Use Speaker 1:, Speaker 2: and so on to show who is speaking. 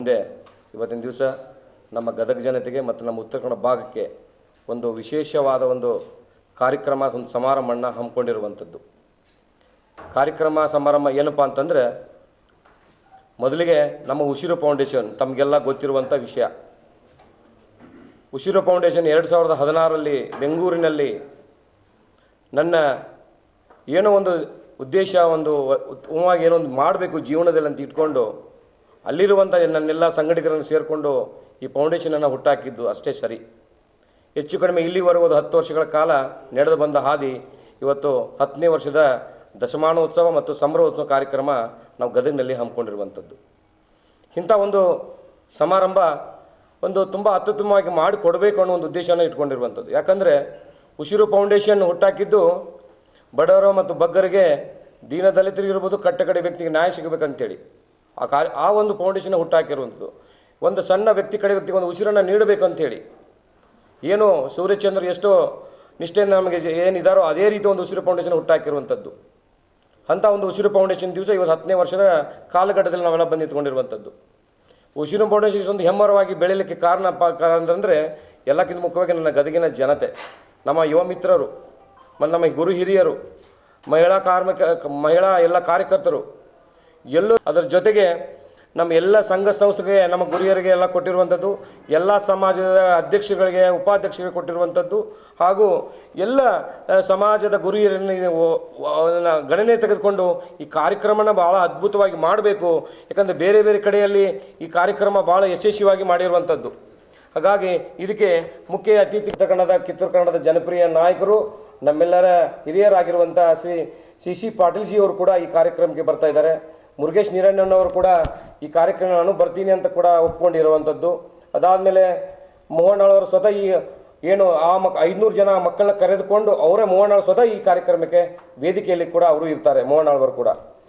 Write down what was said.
Speaker 1: ಮುಂದೆ ಇವತ್ತಿನ ದಿವಸ ನಮ್ಮ ಗದಗ ಜನತೆಗೆ ಮತ್ತು ನಮ್ಮ ಉತ್ತರ ಕನ್ನಡ ಭಾಗಕ್ಕೆ ಒಂದು ವಿಶೇಷವಾದ ಒಂದು ಕಾರ್ಯಕ್ರಮ, ಒಂದು ಸಮಾರಂಭವನ್ನು ಹಮ್ಮಿಕೊಂಡಿರುವಂಥದ್ದು. ಕಾರ್ಯಕ್ರಮ ಸಮಾರಂಭ ಏನಪ್ಪ ಅಂತಂದರೆ, ಮೊದಲಿಗೆ ನಮ್ಮ ಉಸಿರು ಫೌಂಡೇಶನ್ ತಮಗೆಲ್ಲ ಗೊತ್ತಿರುವಂಥ ವಿಷಯ. ಉಸಿರು ಫೌಂಡೇಶನ್ 2016ರಲ್ಲಿ ಬೆಂಗಳೂರಿನಲ್ಲಿ ನನ್ನ ಏನೋ ಒಂದು ಉದ್ದೇಶ, ಒಂದು ಉತ್ತಮವಾಗಿ ಏನೋ ಒಂದು ಮಾಡಬೇಕು ಜೀವನದಲ್ಲಿ ಅಂತ ಇಟ್ಕೊಂಡು ಅಲ್ಲಿರುವಂಥ ನನ್ನೆಲ್ಲ ಸಂಘಟಕರನ್ನು ಸೇರಿಕೊಂಡು ಈ ಫೌಂಡೇಶನನ್ನು ಹುಟ್ಟಾಕಿದ್ದು ಅಷ್ಟೇ ಸರಿ. ಹೆಚ್ಚು ಕಡಿಮೆ ಇಲ್ಲಿವರೆಗೂ 10 ವರ್ಷಗಳ ಕಾಲ ನಡೆದು ಬಂದ ಹಾದಿ ಇವತ್ತು 10ನೇ ವರ್ಷದ ದಶಮಾನೋತ್ಸವ ಮತ್ತು ಸಂಭ್ರಮೋತ್ಸವ ಕಾರ್ಯಕ್ರಮ ನಾವು ಗದಗಿನಲ್ಲಿ ಹಮ್ಮಿಕೊಂಡಿರುವಂಥದ್ದು. ಇಂಥ ಒಂದು ಸಮಾರಂಭ ಒಂದು ತುಂಬ ಅತ್ಯುತ್ತಮವಾಗಿ ಮಾಡಿಕೊಡಬೇಕು ಅನ್ನೋ ಒಂದು ಉದ್ದೇಶನ ಇಟ್ಕೊಂಡಿರುವಂಥದ್ದು. ಯಾಕಂದರೆ ಉಸಿರು ಫೌಂಡೇಶನ್ ಹುಟ್ಟಾಕಿದ್ದು ಬಡವರು ಮತ್ತು ಬಗ್ಗರಿಗೆ, ದೀನ ದಲಿತರಿಗಿರ್ಬೋದು, ಕಟ್ಟಕಡೆ ವ್ಯಕ್ತಿಗೆ ನ್ಯಾಯ ಸಿಗಬೇಕಂತೇಳಿ ಆ ಒಂದು ಫೌಂಡೇಶನ್ ಹುಟ್ಟಾಕಿರುವಂಥದ್ದು. ಒಂದು ಸಣ್ಣ ವ್ಯಕ್ತಿ ಕಡೆ ವ್ಯಕ್ತಿಗೆ ಒಂದು ಉಸಿರನ್ನು ನೀಡಬೇಕಂತೇಳಿ ಏನು ಸೂರ್ಯಚಂದ್ರ ಎಷ್ಟೋ ನಿಷ್ಠೆಯಿಂದ ನಮಗೆ ಏನಿದ್ದಾರೋ ಅದೇ ರೀತಿ ಒಂದು ಉಸಿರು ಫೌಂಡೇಶನ್ ಹುಟ್ಟಾಕಿರುವಂಥದ್ದು. ಅಂಥ ಒಂದು ಉಸಿರು ಫೌಂಡೇಶನ್ ದಿವಸ ಇವತ್ತು 10ನೇ ವರ್ಷದ ಕಾಲಘಟ್ಟದಲ್ಲಿ ನಾವೆಲ್ಲ ಬಂದು ನಿಂತ್ಕೊಂಡಿರುವಂಥದ್ದು. ಉಸಿರು ಫೌಂಡೇಶನ್ ಒಂದು ಹೆಮ್ಮರವಾಗಿ ಬೆಳೀಲಿಕ್ಕೆ ಕಾರಣ ಅಂತಂದರೆ ಎಲ್ಲಕ್ಕಿಂತ ಮುಖ್ಯವಾಗಿ ನನ್ನ ಗದಗಿನ ಜನತೆ, ನಮ್ಮ ಯುವ ಮಿತ್ರರು ಮತ್ತು ನಮ್ಮ ಗುರು ಹಿರಿಯರು, ಮಹಿಳಾ ಎಲ್ಲ ಕಾರ್ಯಕರ್ತರು ಎಲ್ಲೂ, ಅದರ ಜೊತೆಗೆ ನಮ್ಮ ಎಲ್ಲ ಸಂಘ ಸಂಸ್ಥೆಗೆ, ನಮ್ಮ ಗುರಿಯರಿಗೆ ಎಲ್ಲ ಕೊಟ್ಟಿರುವಂಥದ್ದು, ಎಲ್ಲ ಸಮಾಜದ ಅಧ್ಯಕ್ಷಗಳಿಗೆ, ಉಪಾಧ್ಯಕ್ಷರಿಗೆ ಕೊಟ್ಟಿರುವಂಥದ್ದು, ಹಾಗೂ ಎಲ್ಲ ಸಮಾಜದ ಗುರಿಯರನ್ನು ಗಣನೆ ತೆಗೆದುಕೊಂಡು ಈ ಕಾರ್ಯಕ್ರಮನ ಭಾಳ ಅದ್ಭುತವಾಗಿ ಮಾಡಬೇಕು. ಯಾಕಂದರೆ ಬೇರೆ ಬೇರೆ ಕಡೆಯಲ್ಲಿ ಈ ಕಾರ್ಯಕ್ರಮ ಭಾಳ ಯಶಸ್ವಿಯಾಗಿ ಮಾಡಿರುವಂಥದ್ದು. ಹಾಗಾಗಿ ಇದಕ್ಕೆ ಮುಖ್ಯ ಅತಿಥಿ ಕಿತ್ತೂರು ಕನ್ನಡದ ಜನಪ್ರಿಯ ನಾಯಕರು, ನಮ್ಮೆಲ್ಲರ ಹಿರಿಯರಾಗಿರುವಂಥ ಶ್ರೀ ಸಿ ಪಾಟೀಲ್ಜಿ ಅವರು ಕೂಡ ಈ ಕಾರ್ಯಕ್ರಮಕ್ಕೆ ಬರ್ತಾ ಇದ್ದಾರೆ. ಮುರುಗೇಶ್ ನೀರಣ್ಣನವರು ಕೂಡ ಈ ಕಾರ್ಯಕ್ರಮ ನಾನು ಬರ್ತೀನಿ ಅಂತ ಕೂಡ ಒಪ್ಕೊಂಡಿರುವಂಥದ್ದು. ಅದಾದಮೇಲೆ ಮೋಹನ್ ಅವರು ಸ್ವತಃ ಈ ಏನು 500 ಜನ ಮಕ್ಕಳನ್ನ ಕರೆದುಕೊಂಡು ಅವರೇ ಮೋಹನ್ ಸ್ವತಃ ಈ ಕಾರ್ಯಕ್ರಮಕ್ಕೆ ವೇದಿಕೆಯಲ್ಲಿ ಕೂಡ ಅವರು ಇರ್ತಾರೆ. ಮೋಹನ್ ಅವರು ಕೂಡ